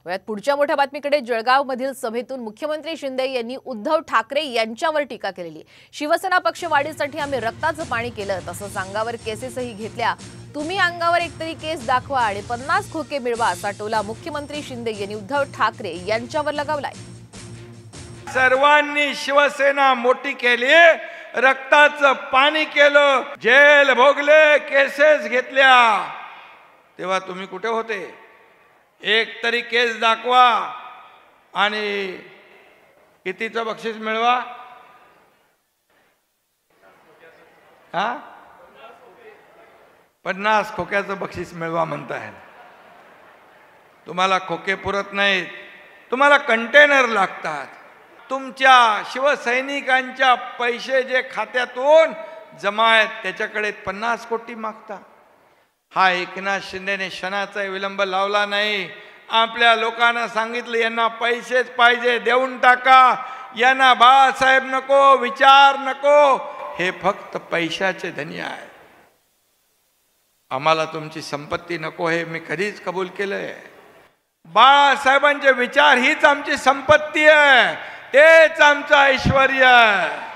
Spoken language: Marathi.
यात पुढच्या मोठ्या बातमीकडे जळगाव मधील सभेतून मुख्यमंत्री शिंदे यांनी उद्धव ठाकरे यांच्यावर टीका केली। शिवसेना पक्ष वाढीसाठी आम्ही रक्ताचं पाणी केलं, तसंच अंगावर केसेसही घेतल्या। तुम्ही अंगावर एकतरी केस दाखवा आणि 50 खोके मिळवा, असा टोला मुख्यमंत्री शिंदे यांनी उद्धव ठाकरे यांच्यावर लगावलाय। सर्वांनी शिवसेना मोठी केली, रक्ताचं पाणी केलं, जेल भोगले, केसेस घेतल्या, तेव्हा तुम्ही कुठे होते? एक तरी केस दाखवा आणि कितीचं बक्षीस मिळवा? हा, 50 खोक्याचं बक्षीस मिळवा म्हणताय। तुम्हाला खोके पुरत नाहीत, तुम्हाला कंटेनर लागतात। तुमच्या शिवसैनिकांच्या पैसे जे खात्यातून जमा आहेत त्याच्याकडे 50 कोटी मागता। हा एकनाथ शिंदेने क्षणाचा विलंब लावला नाही। आपल्या लोकांना सांगितलं यांना पैसेच पाहिजे, देऊन टाका, यांना बाळासाहेब नको, विचार नको, हे फक्त पैशाचे धनी आहे। आम्हाला तुमची संपत्ती नको, हे मी कधीच कबूल केलंय। बाळासाहेबांचे विचार हीच आमची संपत्ती आहे, तेच आमचं ऐश्वर्य आहे।